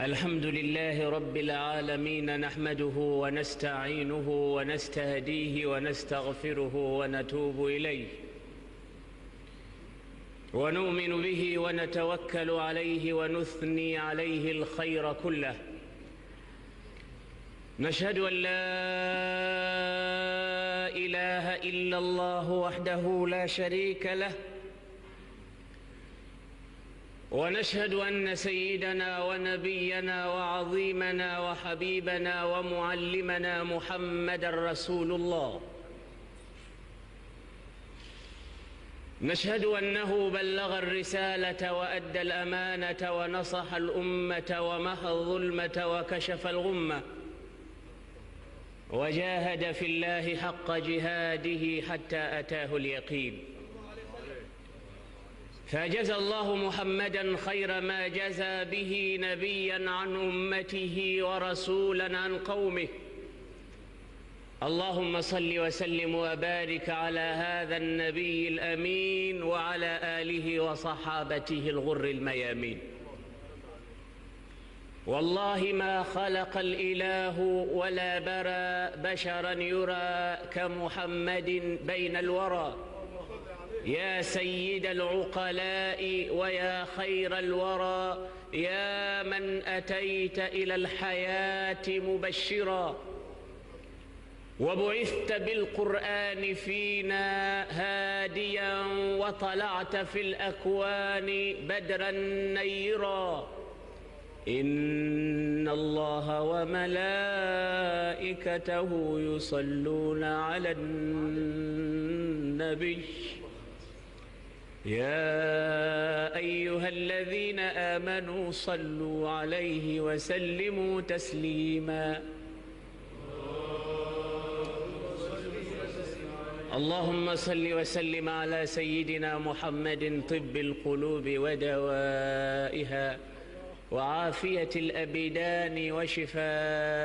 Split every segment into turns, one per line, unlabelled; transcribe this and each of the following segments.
الحمد لله رب العالمين، نحمده ونستعينه ونستهديه ونستغفره ونتوب إليه، ونؤمن به ونتوكل عليه ونثني عليه الخير كله. نشهد أن لا إله إلا الله وحده لا شريك له، ونشهد أن سيدنا ونبينا وعظيمنا وحبيبنا ومعلمنا محمد رسول الله. نشهد أنه بلغ الرسالة وأدى الأمانة ونصح الأمة ومحى الظلمة وكشف الغمة، وجاهد في الله حق جهاده حتى أتاه اليقين. فجزى الله محمدا خير ما جزى به نبيا عن أمته ورسولا عن قومه. اللهم صل وسلم وبارك على هذا النبي الأمين وعلى آله وصحابته الغر الميامين. والله ما خلق الإله ولا برى بشرا يرى كمحمد بين الورى. يا سيد العقلاء ويا خير الورى، يا من أتيت إلى الحياة مبشرا، وبعثت بالقرآن فينا هاديا، وطلعت في الأكوان بدرا نيرا. إن الله وملائكته يصلون على النبي، يا أيها الذين آمنوا صلوا عليه وسلموا تسليما. اللهم صل وسلم على سيدنا محمد طب القلوب ودوائها، وعافية الأبدان وشفائها،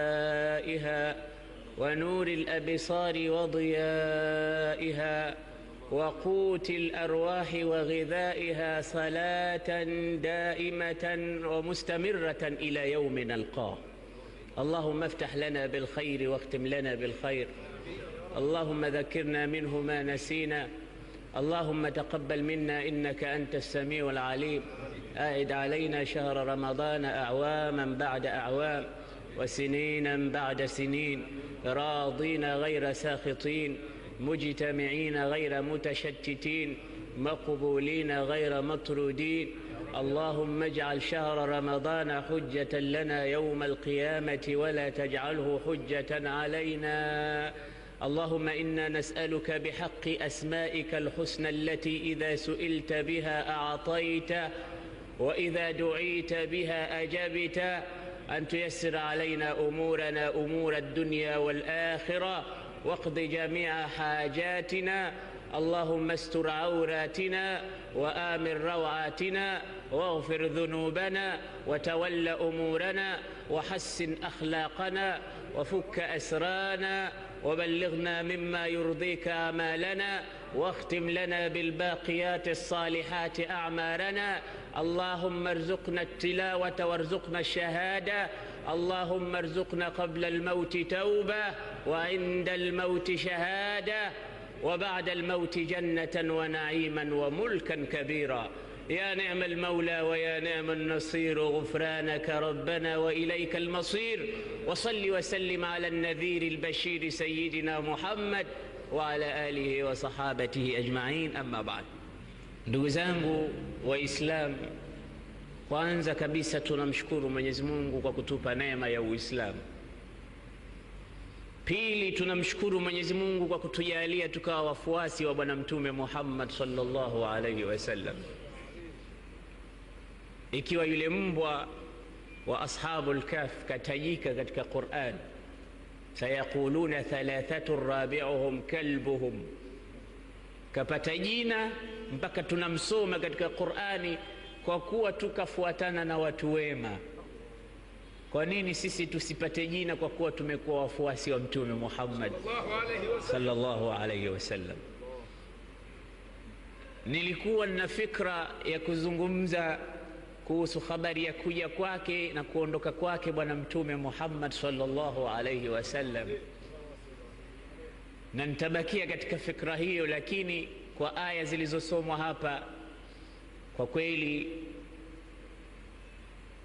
ونور الأبصار وضيائها، وقوت الأرواح وغذائها، صلاة دائمة ومستمرة إلى يوم نلقاه. اللهم افتح لنا بالخير واختم لنا بالخير. اللهم ذكرنا منه ما نسينا. اللهم تقبل منا إنك أنت السميع العليم. أعد علينا شهر رمضان أعواما بعد أعوام، وسنينا بعد سنين، راضين غير ساخطين، مجتمعين غير متشتتين، مقبولين غير مطرودين. اللهم اجعل شهر رمضان حجة لنا يوم القيامة، ولا تجعله حجة علينا. اللهم إنا نسألك بحق أسمائك الحسنى التي إذا سئلت بها أعطيت، وإذا دعيت بها أجبت، أن تيسر علينا أمورنا، أمور الدنيا والآخرة، واقض جميع حاجاتنا. اللهم استر عوراتنا وآمن روعاتنا، واغفر ذنوبنا، وتول أمورنا، وحسن أخلاقنا، وفك أسرانا، وبلغنا مما يرضيك أعمالنا، واختم لنا بالباقيات الصالحات أعمارنا. اللهم ارزقنا التلاوة وارزقنا الشهادة. اللهم ارزقنا قبل الموت توبة، وعند الموت شهادة، وبعد الموت جنة ونعيما وملكا كبيرا. يا نعم المولى ويا نعم النصير، غفرانك ربنا وإليك المصير. وصل وسلم على النذير البشير سيدنا محمد وعلى آله وصحابته أجمعين. أما بعد. Ndugu zangu Waislamu, kwanza kabisa tunamshukuru Mwenyezi Mungu kwa kutupa neema ya Uislamu. Pili, tunamshukuru Mwenyezi Mungu kwa kutujalia tukawa wafuasi wa Bwana Mtume Muhammad sallallahu alaihi wasallam. Ikiwa yule mbwa wa ashabul kahf katajika katika Qur'an, sayaquluna thalathatun rabi'uhum kalbuhum, kapata jina mpaka tunamsoma katika Qur'ani kwa kuwa tukafuatana na watu wema. Kwa nini sisi tusipate jina kwa kuwa tumekuwa wafuasi wa Mtume Muhammad sallallahu alaihi wasallam? Nilikuwa na fikra ya kuzungumza kuhusu habari ya kuja kwake na kuondoka kwake bwana mtume Muhammad sallallahu alayhi wasallam, na nitabakia katika fikra hiyo. Lakini kwa aya zilizosomwa hapa, kwa kweli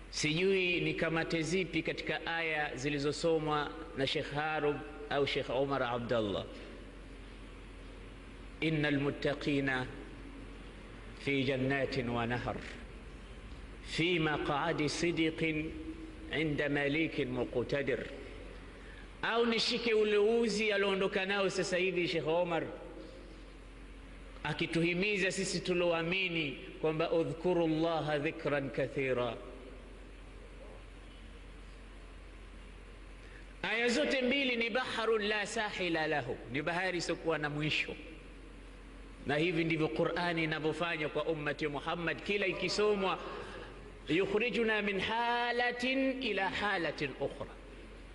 sijui ni kamate zipi katika aya zilizosomwa na Sheikh Harub au Sheikh Omar Abdallah. Innal muttaqina fi jannatin wa nahar fi maq'adi sidqin inda malikin muqtadir. Au nishike ule uzi alioondoka nao sasa hivi Sheikh Omar, akituhimiza sisi tuloamini kwamba udhkuru llaha dhikran kathira. Aya zote mbili ni baharun la sahila lahu, ni bahari isiokuwa na mwisho. Na hivi ndivyo Qur'ani inavyofanya kwa ummati Muhammad. Kila ikisomwa, yukhrijuna min halatin ila halatin ukhra,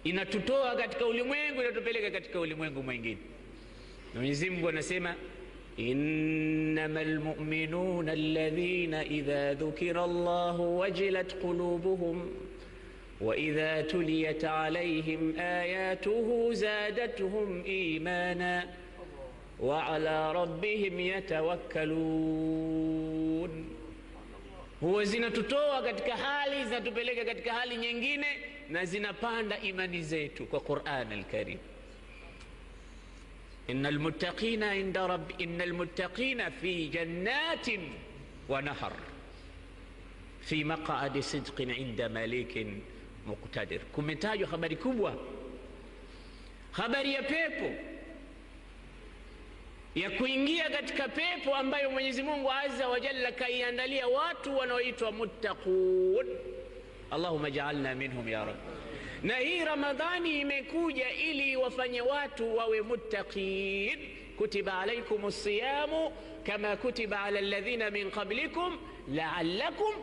inatutoa katika ulimwengu inatupeleka katika ulimwengu mwingine. Mwenyezi Mungu anasema innamal mu'minuna alladhina idha dhukira Allahu wajilat qulubuhum wa idha tuliyat alayhim ayatuhu zadatuhum imana wa ala rabbihim yatawakkalun. Huwa zinatutoa katika hali, zinatupeleka katika hali nyingine, na zinapanda imani zetu kwa Qur'an al-Karim. Innal muttaqina fi jannatin wa nahar fi maq'adi sidqin inda malikin muqtadir. Kumetajwa habari kubwa, habari ya pepo, ya kuingia katika pepo ambayo Mwenyezi Mungu Azza wa Jalla kaiandalia watu wanaoitwa muttaqun. Allahumma ja'alna minhum ya Rabb. Na hii Ramadhani imekuja ili wafanye watu wawe muttaqin. Kutiba alaykumus siyamu kama kutiba ala alladhina min qablikum la'allakum,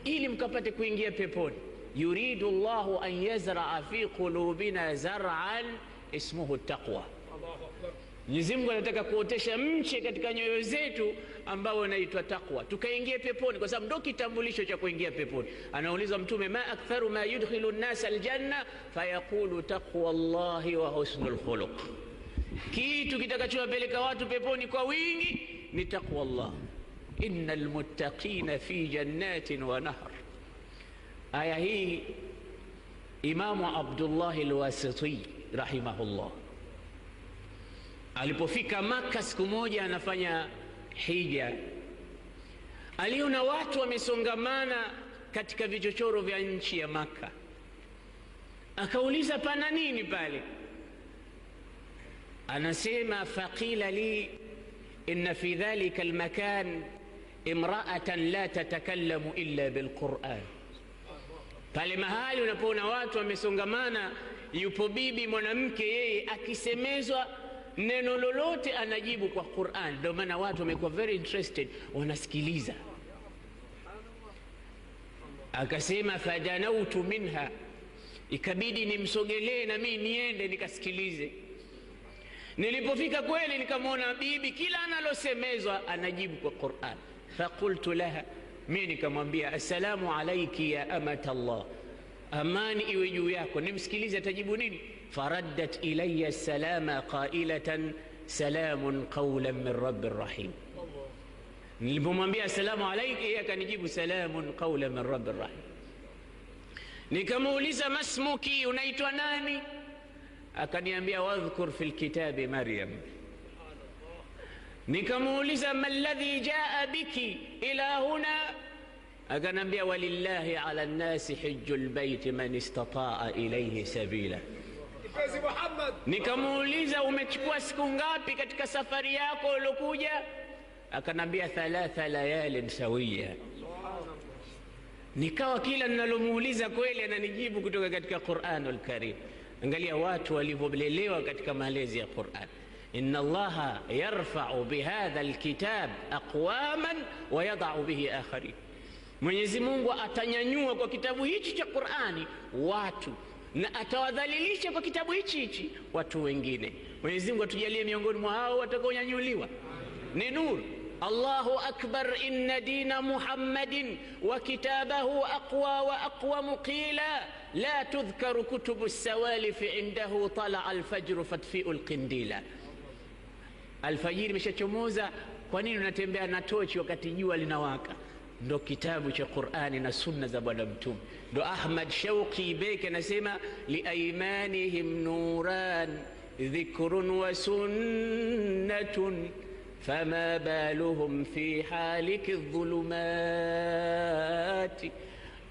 ili mkapate kuingia peponi. Yuridu Allahu an yazra'a fi qulubina zar'an ismuhu taqwa. Mwenyezi Mungu anataka kuotesha mche katika nyoyo zetu ambao unaitwa taqwa, tukaingia peponi, kwa sababu ndio kitambulisho cha kuingia peponi. Anaulizwa Mtume, ma aktharu ma yudkhilu an-nasa al-janna, fayaqulu taqwa Allahi wa husnul khuluq. Kitu kitakachowapeleka watu peponi kwa wingi ni taqwa Allah. Innal muttaqina fi jannatin wa nahar. Aya hii Imamu Abdullah al-Wasiti rahimahullah alipofika Maka siku moja anafanya hija, aliona watu wamesongamana katika vichochoro vya nchi ya Maka. Akauliza, pana nini pale? Anasema, faqila li inna fi dhalika almakan imra'atan la tatakallamu illa bilquran. Pale mahali unapoona watu wamesongamana, yupo bibi mwanamke, yeye akisemezwa neno lolote anajibu kwa Qur'an. Ndio maana watu wamekuwa very interested, wanasikiliza. Akasema, fajanautu minha, ikabidi nimsogelee na mimi niende nikasikilize. Nilipofika kweli nikamwona bibi kila analosemezwa anajibu kwa Qur'an. Faqultu laha, mimi nikamwambia, assalamu alayki ya amata Allah, amani iwe juu yako. Nimsikilize atajibu nini? Faraddat ilayya salama qailatan salamun qawlan min rabbir rahim. Nilipomwambia assalamu alayki, yeye akanijibu salamun qawlan min rabbir rahim. Nikamuuliza, masmuki, unaitwa nani? Akaniambia, wadhkur fil kitabi Maryam. Nikamuuliza, malladhi jaa biki ila huna? Akanambia, walillahi ala nnasi hijjul baiti man istata'a ilayhi sabila. Nikamuuliza, umechukua siku ngapi katika safari yako ulokuja? Akanambia, 3 layalin sawiya. Nikawa kila ninalomuuliza kweli ananijibu kutoka katika Qur'anul Karim. Angalia watu walivyolelewa katika malezi ya Qur'an. Inna Allaha yarfa'u bihadha alkitab aqwaman wa yada'u bihi akharin. Mwenyezi Mungu atanyanyua kwa kitabu hichi cha Qur'ani watu, na atawadhalilisha kwa kitabu hichi watu wengine. Mwenyezi Mungu atujalie miongoni mwa hao watakaonyanyuliwa. Ni nuru. Allahu akbar inna dina Muhammadin wa kitabahu aqwa wa aqwamu qila la tudhkaru kutubu as-sawalif indahu tala al-fajr fatfi'u al-qindila. Alfajiri imeshachomoza, kwa nini unatembea na tochi wakati jua linawaka? Ndo kitabu cha Qur'ani na sunna za bwana mtume. Ndo Ahmad Shauqi Beki anasema liaymanihim nuran dhikrun wa sunnatun fama baluhum fi haliki dhulumati.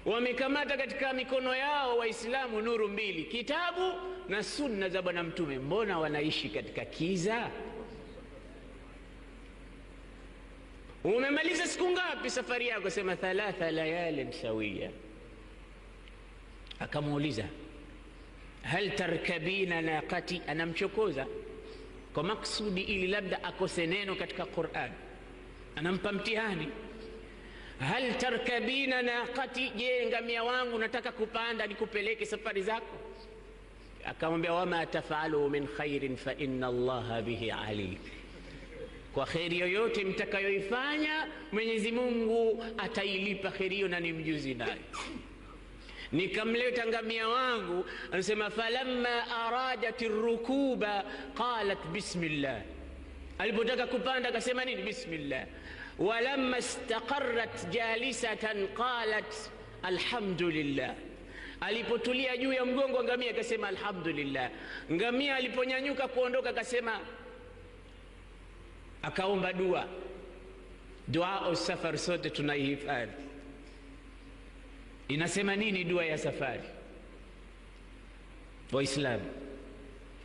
Wamekamata katika mikono yao Waislamu nuru mbili, kitabu na sunna za bwana mtume, mbona wanaishi katika kiza? Umemaliza siku ngapi safari yako? Sema 3 layalin sawiya. Akamuuliza hal tarkabina naqati, anamchokoza kwa maksudi ili labda akose neno katika Qur'an, anampa mtihani. Hal tarkabina naqati, je ngamia wangu nataka kupanda nikupeleke safari zako? Akamwambia wama tafalu min khairin fa inna Allaha bihi alim, kwa kheri yoyote mtakayoifanya Mwenyezi Mungu atailipa kheri hiyo na ni mjuzi nayo. Nikamleta ngamia wangu, anasema falamma aradat ar-rukuba qalat bismillah, alipotaka kupanda akasema nini? Bismillah. Walamma istaqarrat jalisatan qalat alhamdulillah, alipotulia juu ya mgongo wa ngamia akasema alhamdulillah. Ngamia aliponyanyuka kuondoka akasema, akaomba dua. Dua safar sote tunaihifadhi. Inasema nini dua ya safari Waislamu?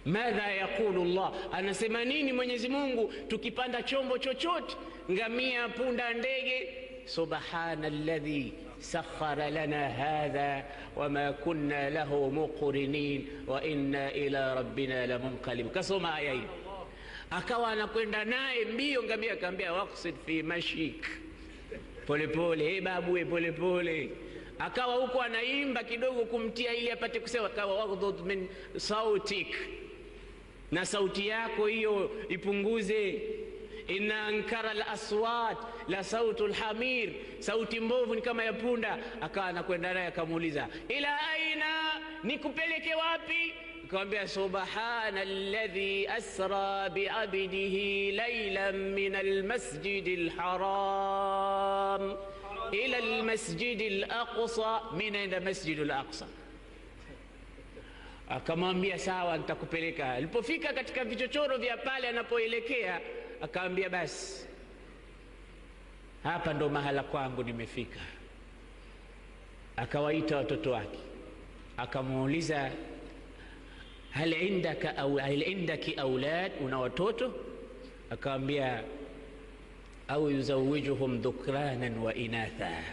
Madha yaqulu Allah, anasema nini Mwenyezi Mungu tukipanda chombo chochote, ngamia, punda, ndege? Subhanalladhi sakhara lana hadha wama kunna lahu muqrinin wa inna ila rabbina lamunqalib. Kasoma aya hii, akawa anakwenda naye mbio ngamia, akamwambia waqsid fi mashik, pole pole babu, pole pole. Akawa huko anaimba kidogo kumtia ili apate kusema, akawa waghdud min sautik, na sauti yako hiyo ipunguze. Inna ankara al-aswat la sautul hamir, sauti mbovu ni kama ya punda. Akawa anakwenda naye, akamuuliza ila aina, nikupeleke wapi? Akamwambia subhana alladhi asra bi'abdihi laylan min al-masjidil haram ila al-masjidil aqsa min al-masjidil aqsa. Akamwambia sawa, nitakupeleka. Alipofika katika vichochoro vya pale anapoelekea, akamwambia basi hapa ndo mahala kwangu nimefika. Akawaita watoto wake, akamuuliza hal indaka au hal indaki aulad, una watoto? Akamwambia au yuzawijuhum dhukranan wa inatha,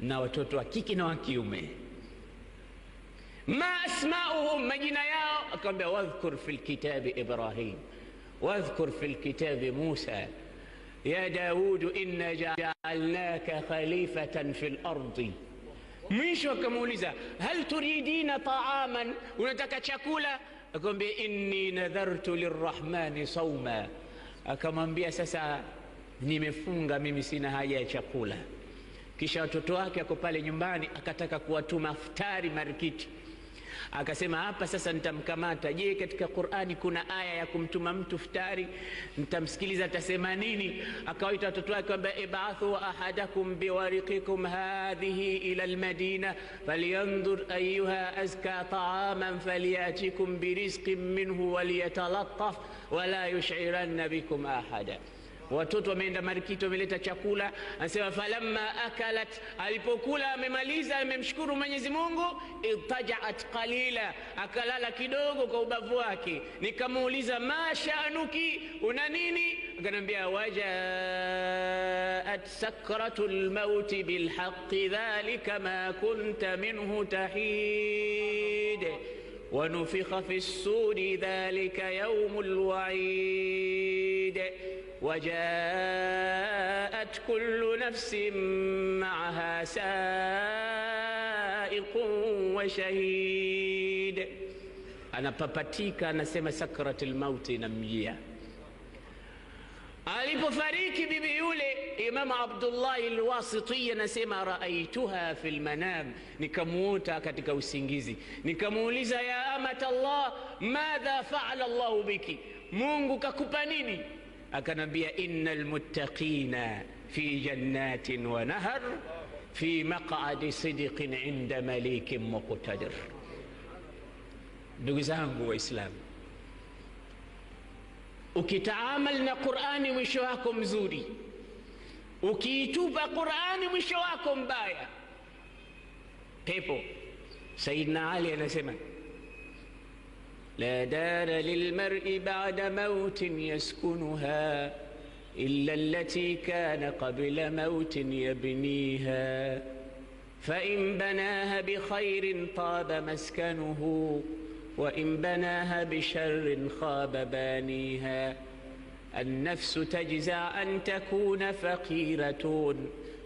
na watoto wa kike na wa kiume. Ma asma'uhum, majina yao? Akamwambia wadhkur fil kitabi Ibrahim wadhkur fil kitabi Musa ya Daud inna ja'alnaka khalifatan fil ardi. Mwisho akamuuliza hal turidina ta'aman, unataka chakula? Akamwambia inni nadhartu lirrahmani sawma. Akamwambia sasa nimefunga mimi, sina haja ya chakula. Kisha watoto wake ako pale nyumbani, akataka kuwatuma iftari marikiti. Akasema hapa sasa nitamkamata. Je, katika Qur'ani kuna aya ya kumtuma mtu iftari? Nitamsikiliza atasema nini. Akawaita watoto wake kwamba ib'athu ahadakum biwariqikum hadhihi ila almadina falyanzur ayyuha azka ta'aman falyatikum birizqin minhu waliyatalattaf wala yush'iranna bikum ahada. Watoto wameenda marikiti, wameleta chakula. Anasema falamma akalat, alipokula amemaliza, amemshukuru Mwenyezi Mungu, irtaja'at qalila, akalala kidogo kwa ubavu wake. Nikamuuliza ma sha'nuki, una nini? Akanambia wajaat sakratul maut bil haqqi dhalika ma kunta minhu tahid wa nufikha fis suri dhalika yawmul wa'id وجاءت كل نفس معها سائق وشهيد. Anapapatika, anasema sakratul mauti inamjia. Alipofariki bibi yule, Imam Abdullah al-Wasiti anasema raaituha fil manam, nikamuota katika usingizi, nikamuuliza ya amata Allah, madha fa'ala Allah biki, Mungu kakupa nini? Akanambia innal muttaqina fi jannatin wa nahar fi maq'adi sidqin 'inda malikin muqtadir. Ndugu zangu Waislamu, ukitaamal na Qur'ani mwisho wako mzuri, ukiitupa Qur'ani mwisho wako mbaya, pepo. Sayyidina Ali anasema la dara lilmar'i ba'da mautin yaskunuha illa allati kana qabla mautin yabniha fa in banaha bi khairin taba maskanuhu وإن بناها بشر خاب بانيها. النفس تجزى أن تكون فقيرة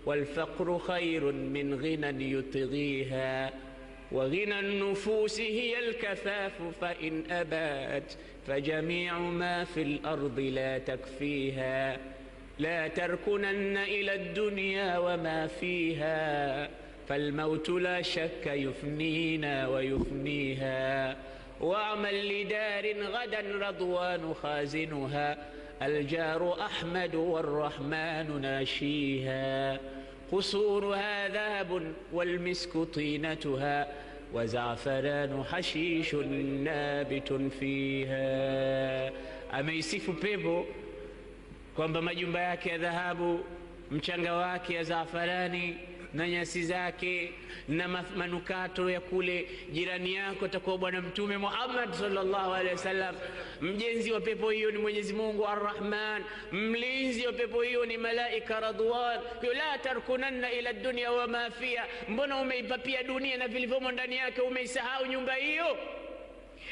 والفقر خير من غنى يطغيها وغنى النفوس هي الكفاف فإن أبات فجميع ما في الأرض لا تكفيها. لا تركنن إلى الدنيا وما فيها فالموت لا شك يفنينا ويفنيها. واعمل لدار غدا رضوان خازنها الجار أحمد والرحمن ناشيها. قصورها ذهب والمسك طينتها وزعفران حشيش نابت فيها. Ameisifu pepo kwamba majumba yake ya dhahabu, mchanga wake ya zafarani na nyasi zake na manukato ya kule. Jirani yako atakuwa Bwana Mtume Muhammad sallallahu alaihi wasallam. Mjenzi wa pepo hiyo ni Mwenyezi Mungu Ar-Rahman, mlinzi wa pepo hiyo ni malaika Radwan. La tarkunanna ila dunya wa ma fiha. Mbona umeipapia dunia na vilivyomo ndani yake, umeisahau nyumba hiyo?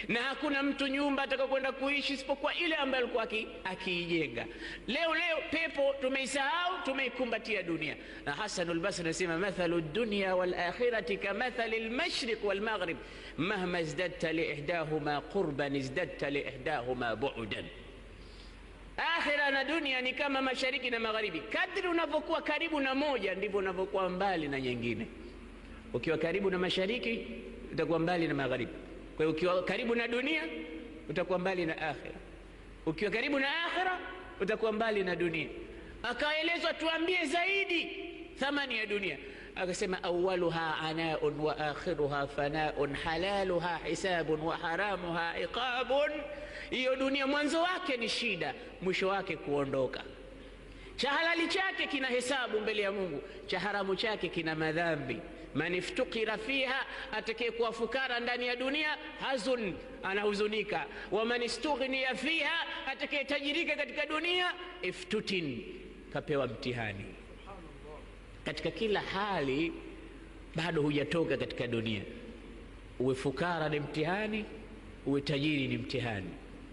Na hakuna mtu nyumba atakayokwenda kuishi isipokuwa ile ambayo alikuwa akiijenga. Leo pepo tumeisahau, tumeikumbatia dunia. Na Hasan al-Basri anasema mathalu dunya wal akhirati kamathali al-mashriq wal maghrib mahma izdadta li ihdahuma qurban izdadta li ihdahuma bu'dan. Akhira na dunia ni kama mashariki na magharibi, kadri unavyokuwa karibu na moja ndivyo unavyokuwa mbali na nyingine. Ukiwa karibu na mashariki utakuwa mbali na magharibi. Kwa hiyo ukiwa karibu na dunia utakuwa mbali na akhira, ukiwa karibu na akhira utakuwa mbali na dunia. Akaelezwa tuambie zaidi thamani ya dunia, akasema awwaluha ana'un wa akhiruha fana'un halaluha hisabun wa haramuha iqabun. Hiyo dunia mwanzo wake ni shida, mwisho wake kuondoka. Cha halali chake kina hesabu mbele ya Mungu, cha haramu chake kina madhambi. Man iftukira fiha, atakayekuwa fukara ndani ya dunia, hazun, anahuzunika. Wa man istughniya fiha, atakayetajirika katika dunia, iftutin, kapewa mtihani. Katika kila hali bado hujatoka katika dunia. Uwe fukara ni mtihani, uwe tajiri ni mtihani,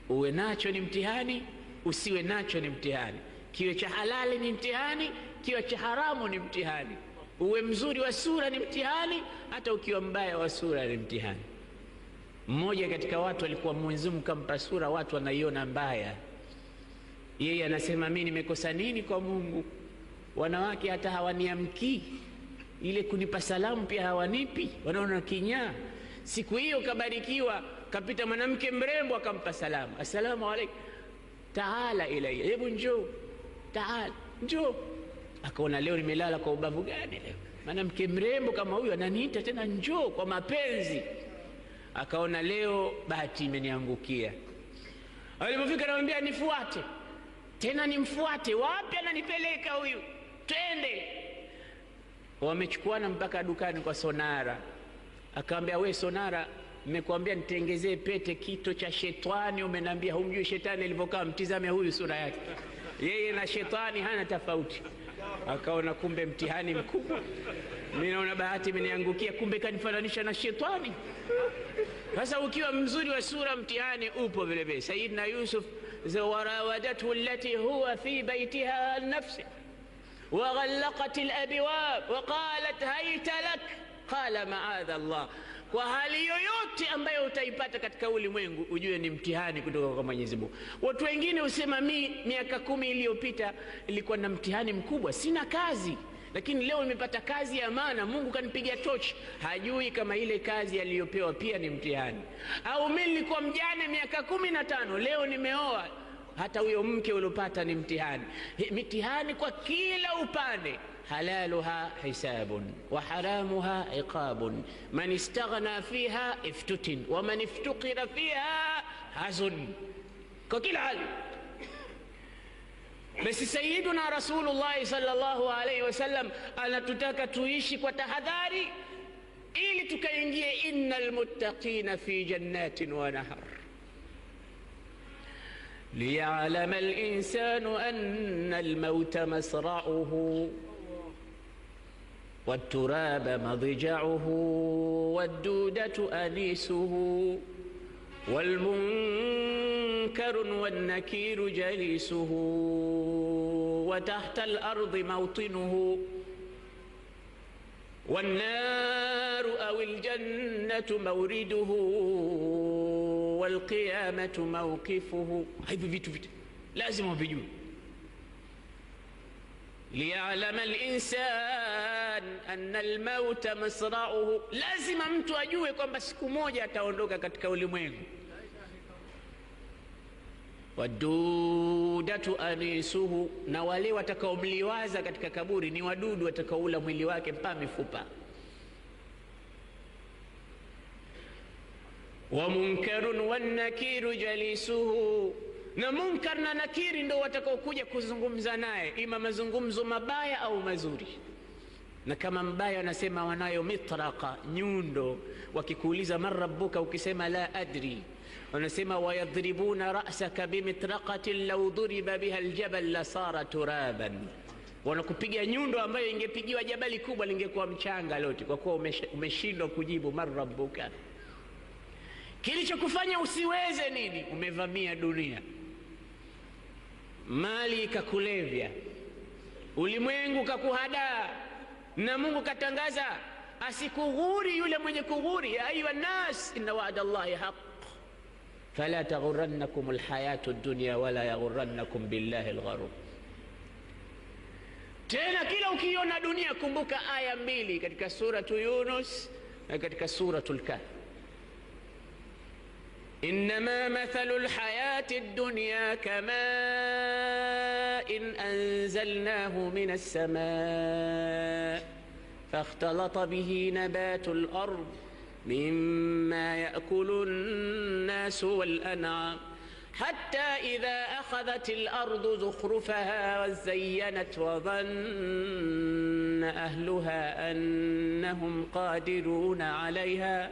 uwe nacho ni mtihani, usiwe nacho ni mtihani. Kiwe cha halali ni mtihani, kiwe cha haramu ni mtihani. Uwe mzuri wa sura ni mtihani, hata ukiwa mbaya wa sura ni mtihani. Mmoja katika watu alikuwa Mwenyezi Mungu kampa sura, watu wanaiona mbaya. Yeye anasema mimi nimekosa nini kwa Mungu? Wanawake hata hawaniamkii, ile kunipa salamu pia hawanipi, wanaona kinyaa. Siku hiyo kabarikiwa, kapita mwanamke mrembo akampa salamu, assalamu alaykum, taala ilayya, hebu njoo, taala njoo. Akaona leo nimelala kwa ubavu gani leo, mwanamke mrembo kama huyu ananiita tena njoo kwa mapenzi. Akaona leo bahati imeniangukia. Alipofika anamwambia nifuate. Tena nimfuate wapi? Ananipeleka huyu, twende. Wamechukuana mpaka dukani kwa Sonara. Akamwambia we Sonara, nimekuambia nitengezee pete kito cha shetani, umeniambia humjui shetani alivyokaa, mtizame huyu sura yake, yeye na shetani hana tofauti. Akaona kumbe mtihani mkubwa, mimi naona bahati imeniangukia, kumbe kanifananisha na shetani. Sasa ukiwa mzuri wa sura mtihani upo vile vile. Sayyidina Yusuf zawarawadatu allati huwa fi baytiha an nafsi wa ghallaqat al abwab wa qalat hayta lak qala ma'adha Allah. Kwa hali yoyote ambayo utaipata katika ulimwengu ujue ni mtihani kutoka kwa Mwenyezi Mungu. Watu wengine usema miaka 10 iliyopita ilikuwa na mtihani mkubwa, sina kazi, lakini leo nimepata kazi ya maana, Mungu kanipiga tochi. Hajui kama ile kazi aliyopewa pia ni mtihani. Au mimi nilikuwa mjane miaka 15, leo nimeoa, hata huyo mke uliopata ni mtihani. Mitihani kwa kila upande. Halaluha hisabun wa haramuha iqabun, man istaghna fiha iftutin wa man iftuqira fiha hazun. Kwa kila hali. Basi Sayyiduna Rasulullah sallallahu alayhi wasallam anatutaka tuishi kwa tahadhari ili tukaingie innal muttaqina fi jannatin wa nahar. ليعلم الإنسان أن الموت مسرعه والتراب مضجعه والدودة أنيسه والمنكر والنكير جليسه وتحت الأرض موطنه والنار أو الجنة مورده والقيامة موقفه. هذا vitu lazima vijue. ليعلم الإنسان أن الموت مسرعه, lazima mtu ajue kwamba siku moja ataondoka katika ulimwengu. Wadudatu anisuhu, na wale watakaomliwaza katika kaburi ni wadudu watakaoula mwili wake mpaka mifupa. Wa munkarun wan nakiru jalisuhu, na munkar na nakiri ndio watakaokuja kuzungumza naye, ima mazungumzo mabaya au mazuri. Na kama mbaya wanasema wanayo mitraqa, nyundo, wakikuuliza man rabbuka ukisema la adri, wanasema wayadribuna ra'saka bimitraqatin law duriba biha aljabal la sara turaban. Wanakupiga nyundo ambayo ingepigiwa jabali kubwa lingekuwa mchanga lote, kwa kuwa umeshindwa kujibu man rabbuka. Kilichokufanya usiweze nini? Umevamia dunia, mali kakulevya, ulimwengu kakuhadaa, na Mungu katangaza asikughuri yule mwenye kughuri. Ya ayuha nas inna wa'da Allahi haqq fala taghurrannakum alhayatu ad-dunya wala yaghurrannakum billahi algharur. Tena kila ukiona dunia kumbuka aya 2 katika suratu Yunus na katika suratul Kahf. إنما مثل الحياة الدنيا كماء أنزلناه من السماء فاختلط به نبات الأرض مما يأكل الناس والأنعام حتى إذا أخذت الأرض زخرفها وزينت وظن أهلها أنهم قادرون عليها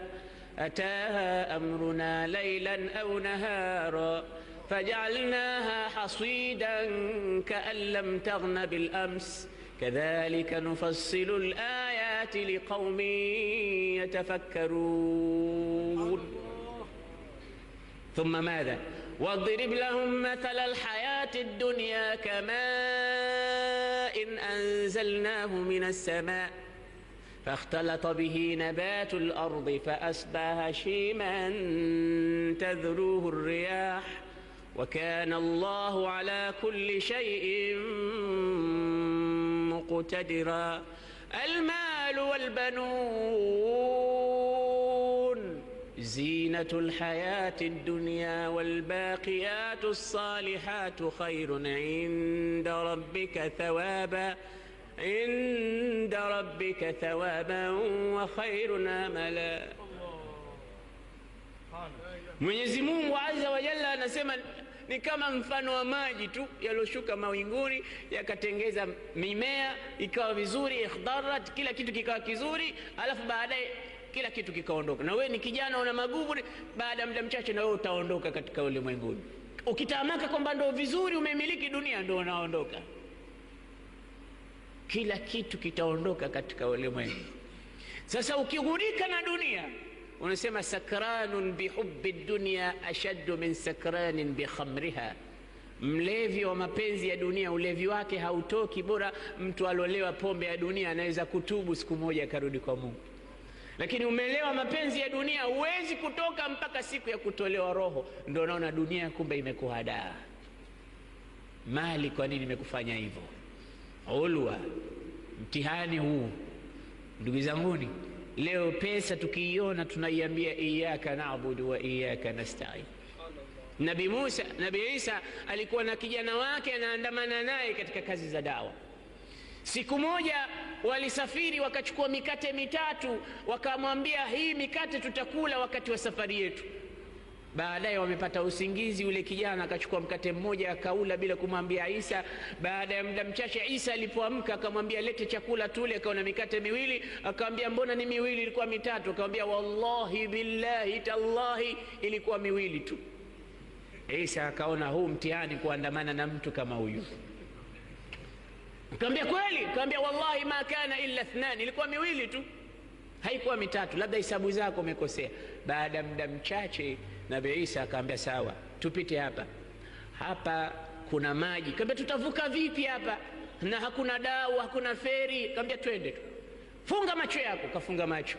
أتاها أمرنا ليلا أو نهارا فجعلناها حصيدا كأن لم تغن بالأمس كذلك نفصل الآيات لقوم يتفكرون. ثم ماذا؟ واضرب لهم مثل الحياة الدنيا كماء أنزلناه من السماء فاختلط به نبات الأرض فأصبح هشيما تذروه الرياح وكان الله على كل شيء مقتدرا. المال والبنون زينة الحياة الدنيا والباقيات الصالحات خير عند ربك ثوابا وخير املا. Mwenyezi Mungu Azza wa Jalla anasema ni kama mfano wa maji tu yaloshuka mawinguni yakatengeza mimea ikawa vizuri, ikhdarat, kila kitu kikawa kizuri, alafu baadaye kila kitu kikaondoka. Na wewe ni kijana una magugu, baada ya muda mchache na wewe utaondoka katika ulimwengu. Ukitamaka kwamba ndio vizuri umemiliki dunia, ndio unaondoka. Kila kitu kitaondoka katika ulimwengu. Sasa ukighurika na dunia unasema sakranun bihubbi dunya ashaddu min sakranin bikhamriha. Mlevi wa mapenzi ya dunia ulevi wake hautoki, bora mtu alolewa pombe ya dunia anaweza kutubu siku moja akarudi kwa Mungu. Lakini umeelewa mapenzi ya dunia, huwezi kutoka mpaka siku ya kutolewa roho. Ndio unaona dunia kumbe imekuhadaa. Mali kwa nini imekufanya hivyo? Ulwa, mtihani huu ndugu zanguni. Leo pesa tukiiona tunaiambia iyyaka na'budu wa iyyaka nasta'in. Nabii Isa alikuwa na kijana wake anaandamana naye katika kazi za dawa. Siku moja walisafiri wakachukua mikate mitatu, wakamwambia hii mikate tutakula wakati wa safari yetu. Baadaye wamepata usingizi, ule kijana akachukua mkate mmoja akaula bila kumwambia Isa. Baada ya muda mchache Isa alipoamka akamwambia lete chakula tule, akaona mikate miwili, akamwambia mbona ni miwili, ilikuwa mitatu? Akamwambia wallahi billahi tallahi ilikuwa miwili tu. Isa akaona huu mtihani kuandamana na mtu kama huyu. Akamwambia kweli? Akamwambia wallahi ma kana illa ithnan, ilikuwa miwili tu, haikuwa mitatu, labda hisabu zako umekosea. Baada ya muda mchache Nabii Isa akamwambia sawa, tupite hapa. Hapa kuna maji. Akamwambia tutavuka vipi hapa? Na hakuna dau, hakuna feri. Akamwambia twende tu. Funga macho yako. Kafunga macho.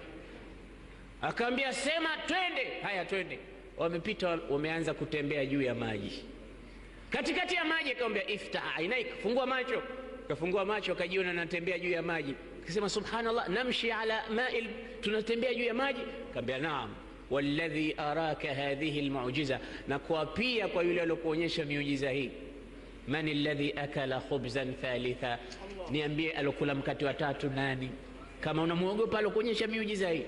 Akamwambia sema twende. Haya twende. Wamepita, wameanza kutembea juu ya maji. Katikati ya maji akamwambia iftah ainaik, fungua macho. Kafungua macho, akajiona anatembea juu ya maji. Akasema subhanallah, namshi ala ma'il, tunatembea juu ya maji. Akamwambia naam, walladhi araka hadhihi almu'jiza, na kuapia kwa yule aliyokuonyesha miujiza hii. Man alladhi akala khubzan thalitha, niambie alokula mkate wa tatu nani, kama unamuogopa aliyokuonyesha miujiza hii.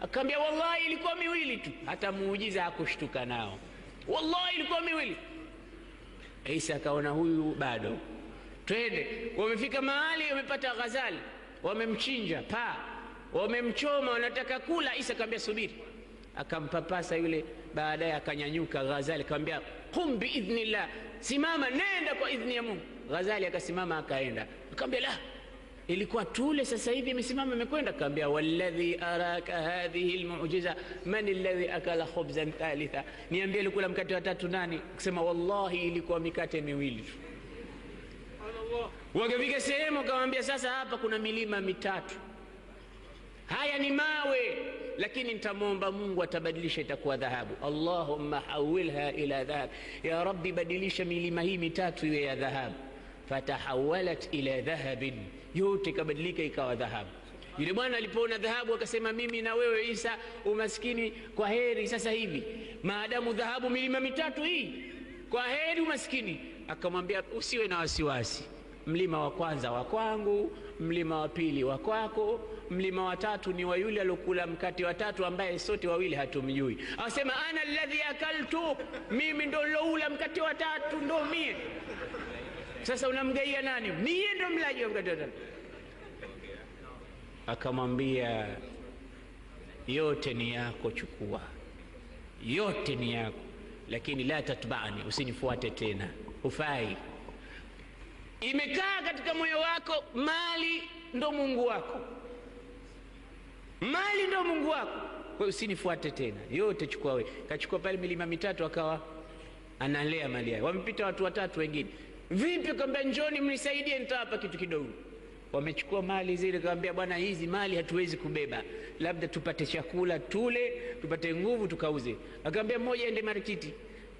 Akamwambia wallahi ilikuwa miwili tu, hata muujiza hakushtuka nao, wallahi ilikuwa miwili. Isa akaona huyu bado, twende. Wamefika mahali wamepata ghazali, wamemchinja paa, wamemchoma, wanataka kula. Isa akamwambia subiri, akampapasa yule. Baadaye akanyanyuka ghazali, akamwambia qum biidhnillah, simama nenda kwa idhni ya Mungu. Ghazali akasimama akaenda. Akamwambia la, ilikuwa tule, sasa hivi imesimama imekwenda. Akamwambia walladhi araka hadhihi almu'jiza man alladhi akala khubzan thalitha, niambie alikula mkate wa tatu nani? Akasema wallahi ilikuwa mikate miwili tu. Wakafika sehemu akamwambia sasa hapa kuna milima mitatu, haya ni mawe, lakini nitamwomba Mungu atabadilisha itakuwa dhahabu. Allahumma hawilha ila dhahab, ya rabbi badilisha milima hii mitatu iwe ya dhahabu. Fatahawalat ila dhahabin, yote kabadilika ikawa dhahabu. Yule bwana alipoona dhahabu akasema mimi na wewe Isa umaskini kwa heri sasa hivi, maadamu dhahabu milima mitatu hii, kwa heri umaskini. Akamwambia usiwe na wasiwasi, mlima wa kwanza wa kwangu, mlima wa pili wa kwako, mlima wa tatu ni wa yule alokula mkate wa tatu ambaye sote wawili hatumjui. Asema ana alladhi akaltu, mimi ndo niloula mkate wa tatu, ndo mie. Sasa unamgaia nani? Mie ndo mlaji wa mkate wa tatu. Akamwambia yote ni yako, chukua yote ni yako, lakini la tatba'ani, usinifuate tena, hufai. Imekaa katika moyo wako, mali ndo Mungu wako, mali ndo Mungu wako, kwa usinifuate tena, yote chukua wewe. Kachukua pale milima mitatu akawa analea mali yake. Wamepita watu watatu wengine, vipi? Akamwambia njoni mnisaidie, nitawapa kitu kidogo. Wamechukua mali zile, akamwambia bwana hizi mali hatuwezi kubeba, labda tupate chakula tule, tupate nguvu tukauze. Akamwambia mmoja ende marikiti.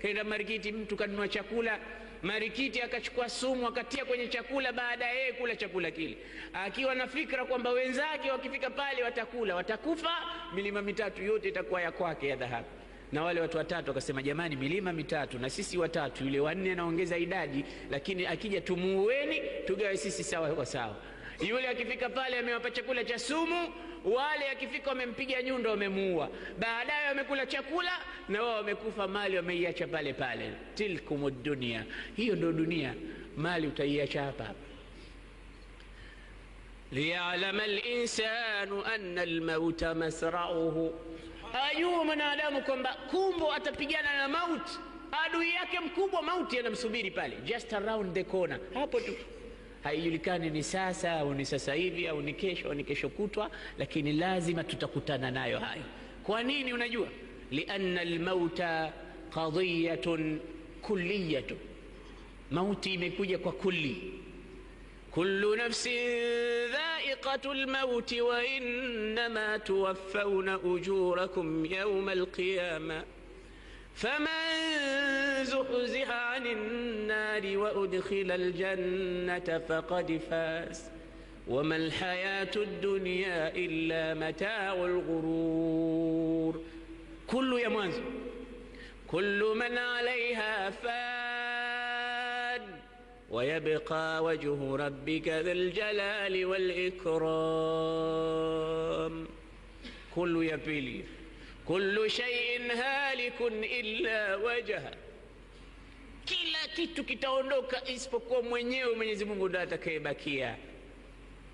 Kaenda marikiti, mtu kanunua chakula marikiti, akachukua sumu akatia kwenye chakula. Baada ya yeye kula chakula kile, akiwa na fikra kwamba wenzake wakifika pale watakula watakufa, milima mitatu yote itakuwa ya kwake ya dhahabu. Na wale watu watatu wakasema jamani, milima mitatu na sisi watatu, yule wanne anaongeza idadi, lakini akija tumuueni tugawe sisi sawa kwa sawa. Yule akifika pale amewapa chakula cha sumu, wale akifika wamempiga nyundo wamemuua. Baadaye wamekula chakula na wao wamekufa, mali wameiacha pale pale. Tilkumud dunya, hiyo ndo dunia, mali utaiacha hapa hapa. Liya'lama al-insanu anna al-mauta masra'uhu, ajue mwanadamu kwamba kumbo atapigana na mauti, adui yake mkubwa mauti anamsubiri pale, just around the corner, hapo tu. Haijulikani ni sasa au ni sasa hivi au ni kesho au ni kesho kutwa, lakini lazima tutakutana nayo hayo. Kwa nini? Unajua, lianna almauta qadiyatun kulliyatun, mauti imekuja kwa kulli. كل نفس ذائقة الموت وإنما توفون أجوركم يوم القيامة فمن زحزح عن النار وأدخل الجنة فقد فاز وما الحياة الدنيا إلا متاع الغرور. كل يا منزل كل من عليها فان ويبقى وجه ربك ذي الجلال والإكرام. كل يا بيلي كل شيء هالك إلا وجهه. Kila kitu kitaondoka isipokuwa mwenyewe Mwenyezi Mungu ndiye atakayebakia.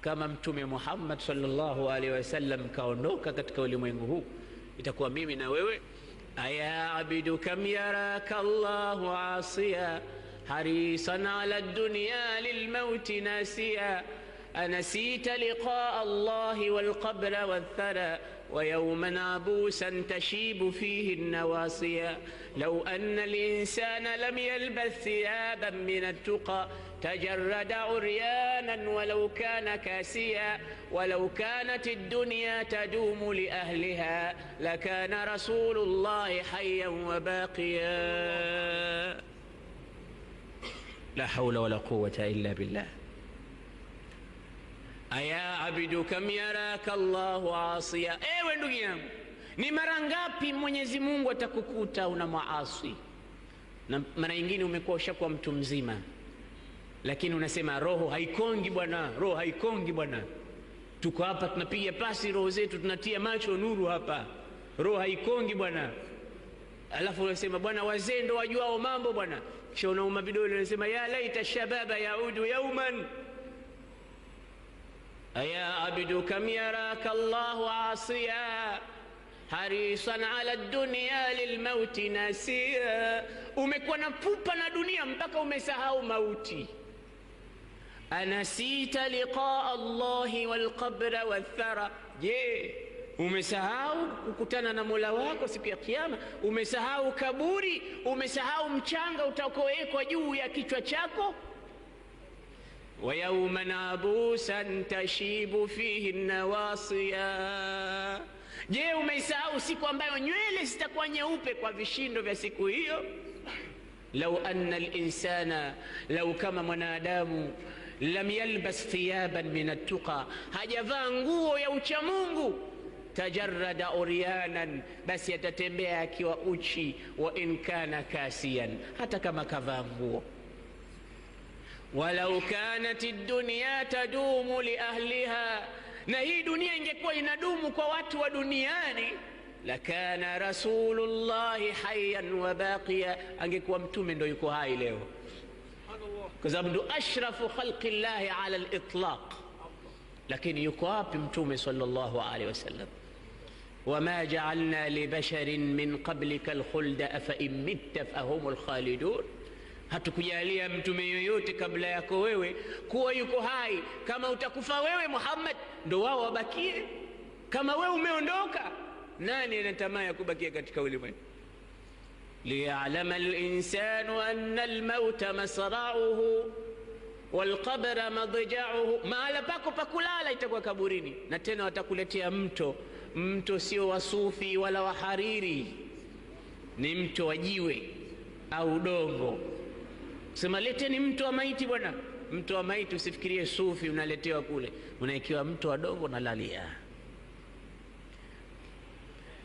Kama Mtume Muhammad sallallahu alaihi wasallam kaondoka katika ulimwengu huu, itakuwa mimi na wewe. Aya abidu kam yaraka Allahu asiya harisan ala dunya lilmauti nasiya anasita liqaa Allahi walqabra walthara ويوما عبوسا تشيب فيه النواصيا لو أن الإنسان لم يلبث ثيابا من التقى تجرد عريانا ولو كان كاسيا ولو كانت الدنيا تدوم لأهلها لكان رسول الله حيا وباقيا. لا حول ولا قوة إلا بالله. Aya abidu kam yaraka Allahu asiya. Ewe ndugu yangu, ni mara ngapi Mwenyezi Mungu atakukuta una maasi? Na mara nyingine umekuwa ushakuwa mtu mzima, lakini unasema roho haikongi bwana, roho haikongi bwana. Tuko hapa tunapiga pasi roho zetu, tunatia macho nuru hapa, roho haikongi bwana. Alafu unasema bwana wazee ndo wajuao mambo bwana. Kisha unauma vidole unasema ya laita shababa yaudu yawman. Aya abidu kam yaraka Allahu asiya harisan ala dunya lilmauti nasiya. Umekuwa na pupa na dunia mpaka umesahau mauti. Anasita liqaa Allahi walqabra walthara. Je, umesahau kukutana na Mola wako siku ya Kiyama? Umesahau kaburi? Umesahau mchanga utakoekwa juu ya kichwa chako? ويوما عبوسا تشيب فيه النواصيا. Je, umeisahau siku ambayo nywele zitakuwa nyeupe kwa vishindo vya siku hiyo? Lau anna al-insana, lau kama mwanadamu lam yalbas thiyaban min at-tuqa, hajavaa nguo ya uchamungu, tajarrada uryanan, basi atatembea akiwa uchi, wa in kana kasiyan, hata kama kavaa nguo. Walau kanati dunya tadumu li ahliha, na hii dunia ingekuwa inadumu kwa watu wa duniani, lakana rasulullahi hayyan wa baqiya, angekuwa mtume ndo yuko hai leo, kwa sababu ndo ashrafu khalqillahi ala al-itlaq. Lakini yuko wapi mtume sallallahu alaihi wasallam? wama ja'alna li basharin min qablika al-khulda afa in mitta fahumul khalidun. Hatukujalia mtume yoyote kabla yako wewe kuwa yuko hai. Kama utakufa wewe Muhammad, ndo wao wabakie. Kama wewe umeondoka, nani anatamaa ya kubakia katika ulimwengu? liya'lama al-insanu anna al-mauta masra'uhu wal-qabra madja'uhu. Mahala pako pa kulala itakuwa kaburini, na tena watakuletea mto sio wa sufi wala wa hariri, ni mto wa jiwe au dongo. Sema leteni mto wa maiti bwana. Mto wa maiti usifikirie sufi unaletewa kule, unaikiwa mto wa dongo na lalia.